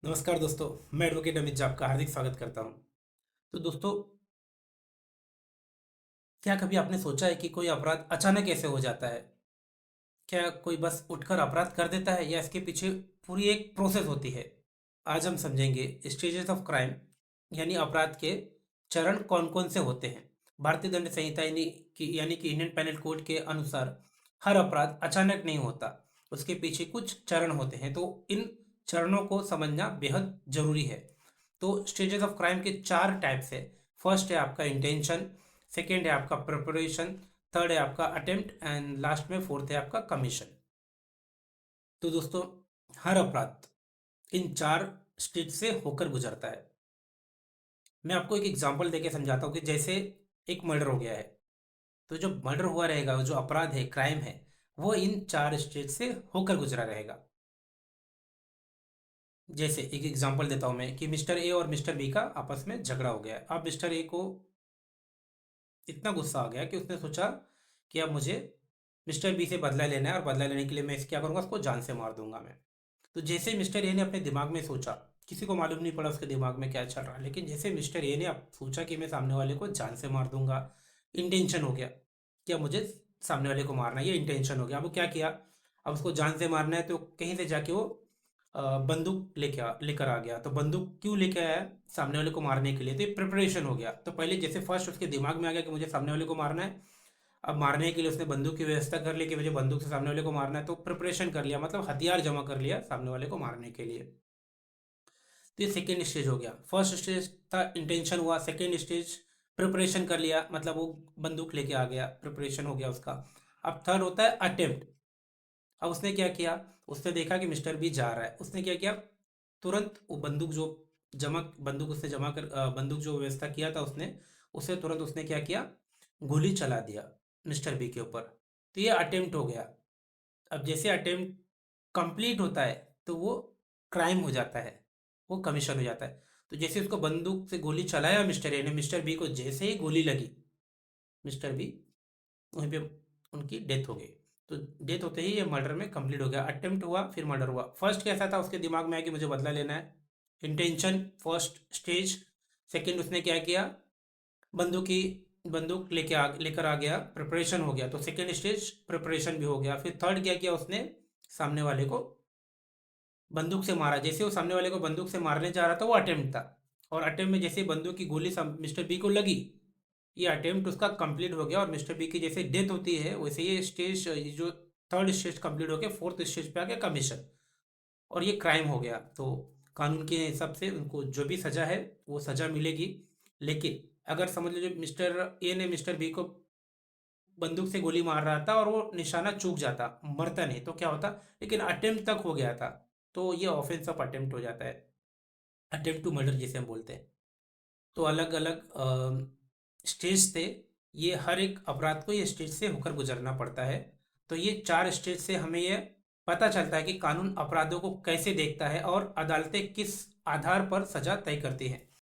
नमस्कार दोस्तों। मैं एडवोकेट अमित जा आपका हार्दिक स्वागत करता हूं। तो दोस्तों, क्या कभी आपने सोचा है कि कोई अपराध अचानक ऐसे हो जाता है? क्या कोई बस उठकर अपराध कर देता है या इसके पीछे पूरी एक प्रोसेस होती है? आज हम समझेंगे स्टेजेस ऑफ क्राइम, यानी अपराध के चरण कौन कौन से होते हैं। भारतीय दंड संहिता यानी कि इंडियन पेनल कोड के अनुसार हर अपराध अचानक नहीं होता, उसके पीछे कुछ चरण होते हैं। तो इन चरणों को समझना बेहद जरूरी है। तो स्टेजेस ऑफ क्राइम के चार टाइप्स है। फर्स्ट है आपका इंटेंशन, सेकेंड है आपका प्रिपरेशन, थर्ड है आपका अटेम्प्ट एंड लास्ट में फोर्थ है आपका कमीशन। तो दोस्तों, हर अपराध इन चार स्टेज से होकर गुजरता है। मैं आपको एक एग्जांपल देके समझाता हूँ कि जैसे एक मर्डर हो गया है, तो जो मर्डर हुआ रहेगा, जो अपराध है, क्राइम है, वो इन चार स्टेज से होकर गुजरा रहेगा। जैसे एक एग्जांपल देता हूं मैं कि मिस्टर ए और मिस्टर बी का आपस में झगड़ा हो गया है। अब मिस्टर ए को इतना गुस्सा आ गया कि उसने सोचा कि अब मुझे मिस्टर बी से बदला लेना है, और बदला लेने के लिए मैं इसे क्या करूंगा, उसको जान से मार दूंगा मैं। तो जैसे मिस्टर ए ने अपने दिमाग में सोचा, किसी को मालूम नहीं पड़ा उसके दिमाग में क्या चल रहा है, लेकिन जैसे मिस्टर ए ने अब सोचा कि मैं सामने वाले को जान से मार दूंगा, इंटेंशन हो गया कि अब मुझे सामने वाले को मारना है, ये इंटेंशन हो गया। अब वो क्या किया, अब उसको जान से मारना है, तो कहीं से जाके वो बंदूक लेकर आ गया। तो बंदूक क्यों लेके आया? सामने वाले को मारने के लिए। तो ये प्रिपरेशन हो गया। तो पहले जैसे फर्स्ट उसके दिमाग में आ गया कि मुझे सामने वाले को मारना है, अब मारने के लिए उसने बंदूक की व्यवस्था कर ली कि मुझे बंदूक से सामने वाले को मारना है। तो प्रिपरेशन कर लिया, मतलब हथियार जमा कर लिया सामने वाले को मारने के लिए। तो ये सेकेंड स्टेज हो गया। फर्स्ट स्टेज था इंटेंशन हुआ, सेकेंड स्टेज प्रिपरेशन कर लिया, मतलब वो बंदूक लेके आ गया, प्रिपरेशन हो गया उसका। अब थर्ड होता है अटेम्प्ट। अब उसने क्या किया, उसने देखा कि मिस्टर बी जा रहा है, उसने क्या किया, तुरंत वो बंदूक जो बंदूक उसने जमा कर बंदूक जो व्यवस्था किया था उसने, उसे तुरंत उसने क्या किया, गोली चला दिया मिस्टर बी के ऊपर। तो ये अटेम्प्ट हो गया। अब जैसे अटेम्प्ट कंप्लीट होता है तो वो क्राइम हो जाता है, वो कमीशन हो जाता है। तो जैसे उसको बंदूक से गोली चलाया मिस्टर ए ने, मिस्टर बी को जैसे ही गोली लगी, मिस्टर बी वहीं पे उनकी डेथ हो गई। तो डेथ होते ही ये मर्डर में कंप्लीट हो गया। अटेम्प्ट हुआ, फिर मर्डर हुआ। फर्स्ट कैसा था, उसके दिमाग में आया कि मुझे बदला लेना है, इंटेंशन फर्स्ट स्टेज। सेकंड उसने क्या किया, बंदूक की बंदूक लेकर आ गया, प्रिपरेशन हो गया। तो सेकंड स्टेज प्रिपरेशन भी हो गया। फिर थर्ड क्या किया उसने, सामने वाले को बंदूक से मारा। जैसे वो सामने वाले को बंदूक से मारने जा रहा था, वो अटेम्प्ट था। और अटेम्प्ट में जैसे बंदूक की गोली मिस्टर बी को लगी, ये अटेम्प्ट उसका कंप्लीट हो गया। और मिस्टर बी की जैसे डेथ होती है, वैसे ये स्टेज, ये जो थर्ड स्टेज कंप्लीट हो गया, फोर्थ स्टेज पे आ गया कमीशन, और ये क्राइम हो गया। तो कानून के हिसाब से उनको जो भी सजा है वो सजा मिलेगी। लेकिन अगर समझ लीजिए मिस्टर ए ने मिस्टर बी को बंदूक से गोली मार रहा था और वो निशाना चूक जाता, मरता नहीं, तो क्या होता, लेकिन अटेम्प्ट तक हो गया था, तो ये ऑफेंस ऑफ अटेम्प्ट हो जाता है, अटेम्प्ट टू मर्डर जिसे हम बोलते हैं। तो अलग अलग स्टेज थे, ये हर एक अपराध को ये स्टेज से होकर गुजरना पड़ता है। तो ये चार स्टेज से हमें ये पता चलता है कि कानून अपराधों को कैसे देखता है और अदालतें किस आधार पर सजा तय करती हैं।